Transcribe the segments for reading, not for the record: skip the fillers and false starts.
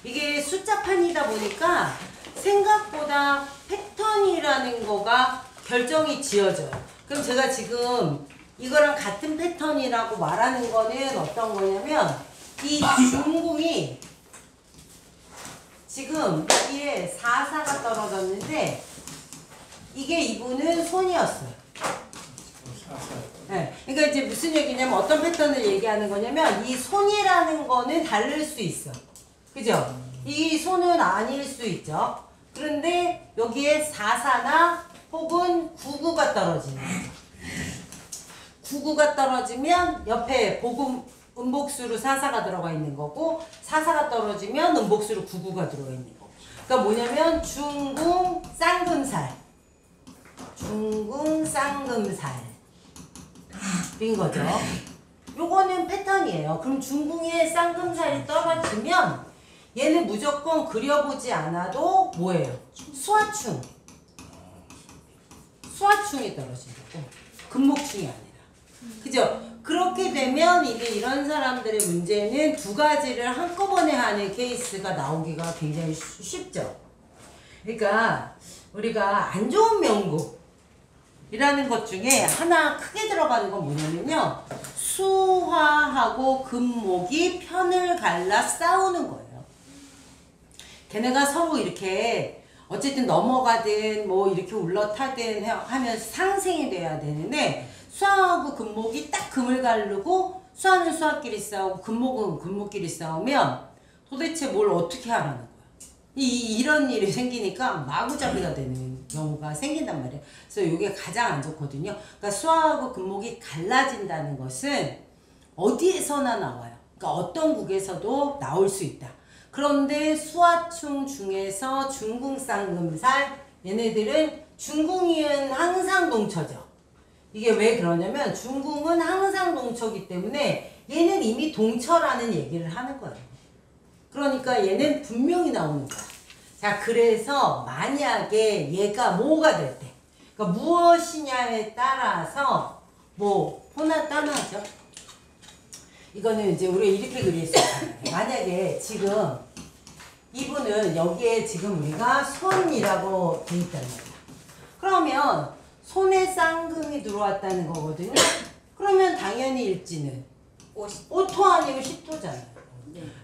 이게 숫자판이다 보니까 생각보다 패턴이라는 거가 결정이 지어져요. 그럼 제가 지금 이거랑 같은 패턴이라고 말하는 거는 어떤 거냐면 이 중궁이 지금 여기에 4사가 떨어졌는데 이게 이분은 손이었어요. 네. 그러니까 이제 무슨 얘기냐면 어떤 패턴을 얘기하는 거냐면 이 손이라는 거는 다를 수 있어. 그죠? 이 손은 아닐 수 있죠. 그런데 여기에 4사나 혹은 99가 떨어지는 거죠. 99가 떨어지면 옆에 음복수로 4사가 들어가 있는 거고 4사가 떨어지면 음복수로 99가 들어가 있는 거고. 그러니까 뭐냐면 중궁 쌍금살 중궁 쌍금살인 거죠. 요거는 패턴이에요. 그럼 중궁에 쌍금살이 떨어지면 얘는 무조건 그려보지 않아도 뭐예요? 수화충. 수화충이 떨어진다고. 금목충이 아니라. 그죠? 그렇게 되면 이제 이런 사람들의 문제는 두 가지를 한꺼번에 하는 케이스가 나오기가 굉장히 쉽죠. 그러니까 우리가 안 좋은 명곡이라는 것 중에 하나 크게 들어가는 건 뭐냐면요. 수화하고 금목이 편을 갈라 싸우는 거예요. 걔네가 서로 이렇게 어쨌든 넘어가든 뭐 이렇게 올라타든 하면서 상생이 돼야 되는데 수화하고 금목이 딱 금을 가르고 수화는 수화끼리 싸우고 금목은 금목끼리 싸우면 도대체 뭘 어떻게 하라는 거야. 이런 일이 생기니까 마구잡이가 되는 경우가 생긴단 말이에요. 그래서 이게 가장 안 좋거든요. 그러니까 수화하고 금목이 갈라진다는 것은 어디에서나 나와요. 그러니까 어떤 국에서도 나올 수 있다. 그런데 수화충 중에서 중궁쌍금살 얘네들은 중궁이은 항상 동처죠. 이게 왜 그러냐면 중궁은 항상 동처기 때문에 얘는 이미 동처라는 얘기를 하는 거예요. 그러니까 얘는 분명히 나오는 거야. 자, 그래서 만약에 얘가 뭐가 될 때, 그러니까 무엇이냐에 따라서 뭐 하나 따나죠. 이거는 이제 우리가 이렇게 그릴 수 있어요. 만약에 지금 이분은 여기에 지금 우리가 손이라고 돼 있단 말이야. 그러면 손에 쌍금이 들어왔다는 거거든요. 그러면 당연히 일지는 오토 아니고 10토잖아요.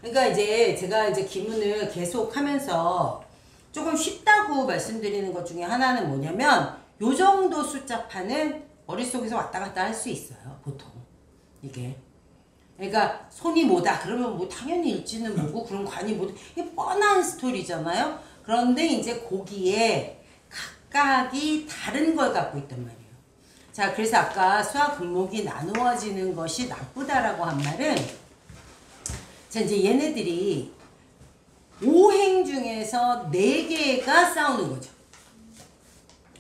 그러니까 이제 제가 이제 기문을 계속 하면서 조금 쉽다고 말씀드리는 것 중에 하나는 뭐냐면 요 정도 숫자판은 머릿속에서 왔다 갔다 할 수 있어요. 보통 이게. 그러니까 손이 뭐다 그러면 뭐 당연히 일지는 뭐고 그럼 관이 뭐다 이게 뻔한 스토리잖아요. 그런데 이제 거기에 각각이 다른 걸 갖고 있단 말이에요. 자, 그래서 아까 수화 금목이 나누어지는 것이 나쁘다라고 한 말은 자, 이제 얘네들이 5행 중에서 4개가 싸우는 거죠.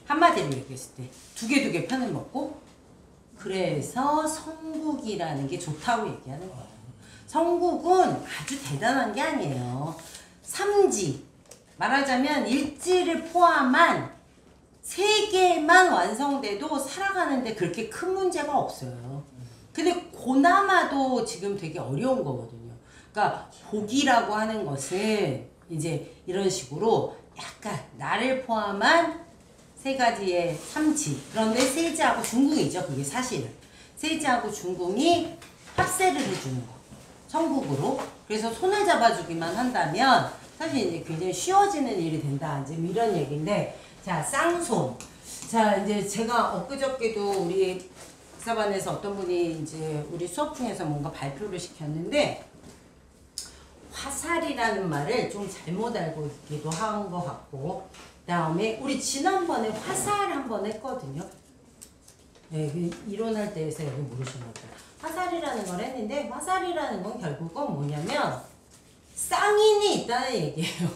한마디로 얘기했을 때 두 개 편을 먹고 그래서 성국이라는 게 좋다고 얘기하는 거예요. 성국은 아주 대단한 게 아니에요. 삼지 말하자면 일지를 포함한 3개만 완성돼도 살아가는데 그렇게 큰 문제가 없어요. 근데 고나마도 지금 되게 어려운 거거든요. 그러니까 복이라고 하는 것은 이제 이런 식으로 약간 나를 포함한 3가지의 삼지. 그런데 세지하고 중궁이죠. 그게 사실은. 세지하고 중궁이 합세를 해주는 거. 성국으로. 그래서 손을 잡아주기만 한다면 사실 이제 굉장히 쉬워지는 일이 된다. 이제 이런 얘기인데, 자, 쌍손. 자, 이제 제가 엊그저께도 우리 사반에서 어떤 분이 이제 우리 수업 중에서 뭔가 발표를 시켰는데, 화살이라는 말을 좀 잘못 알고 있기도 한 것 같고, 그 다음에 우리 지난번에 화살 한번 했거든요. 네, 이론할 때에서 여기 모르시는 거죠. 화살이라는 걸 했는데 화살이라는 건 결국은 뭐냐면 쌍인이 있다는 얘기예요.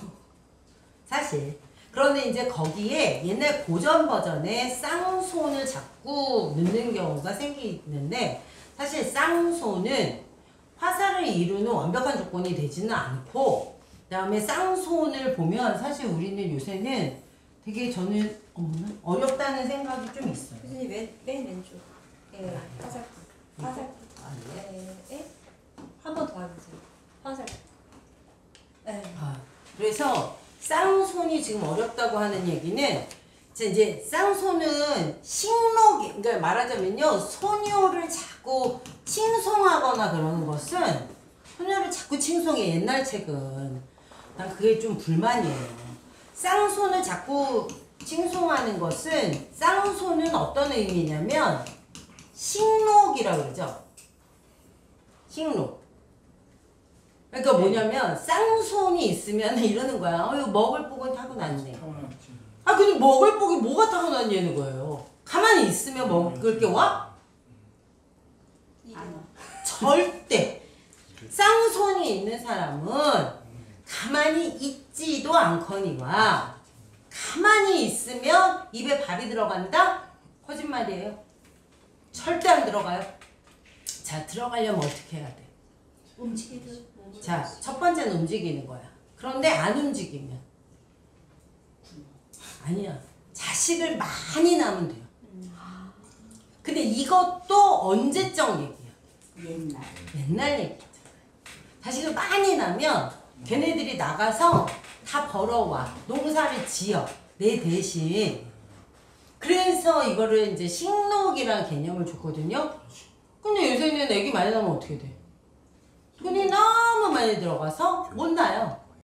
사실. 그런데 이제 거기에 옛날 고전 버전에 쌍손을 자꾸 넣는 경우가 생기는데 사실 쌍손은 화살을 이루는 완벽한 조건이 되지는 않고 그 다음에 쌍손을 보면 사실 우리는 요새는 되게 저는 어렵다는 생각이 좀 있어요. 교수님 맨 왼쪽. 예, 화살. 화살. 아, 네. 예. 한 번 더 해보세요. 화살. 예. 아, 그래서 쌍손이 지금 어렵다고 하는 얘기는 이제 쌍손은 식목이, 그러니까 말하자면요, 소녀를 자꾸 칭송하거나 그러는 것은, 소녀를 자꾸 칭송해, 옛날 책은. 난 그게 좀 불만이에요. 쌍손을 자꾸 칭송하는 것은, 쌍손은 어떤 의미냐면 식록이라고 그러죠. 식록. 그러니까 뭐냐면 쌍손이 있으면 이러는 거야. 이거 먹을 복은 타고났네. 아 근데 먹을 복이 뭐가 타고났냐는 거예요. 가만히 있으면 먹을 게 와? 절대. 쌍손이 있는 사람은 가만히 있지도 않거니와 가만히 있으면 입에 발이 들어간다? 거짓말이에요. 절대 안 들어가요. 자, 들어가려면 어떻게 해야 돼? 자, 첫 번째는 움직이는 거야. 그런데 안 움직이면 아니야. 자식을 많이 낳으면 돼요. 근데 이것도 언제적 얘기야? 옛날 얘기잖아. 자식을 많이 낳으면 걔네들이 나가서 다 벌어와. 농사를 지어. 내 대신. 그래서 이거를 이제 식록이라는 개념을 줬거든요. 근데 요새는 애기 많이 낳으면 어떻게 돼? 돈이 너무 많이 들어가서 못 낳아요.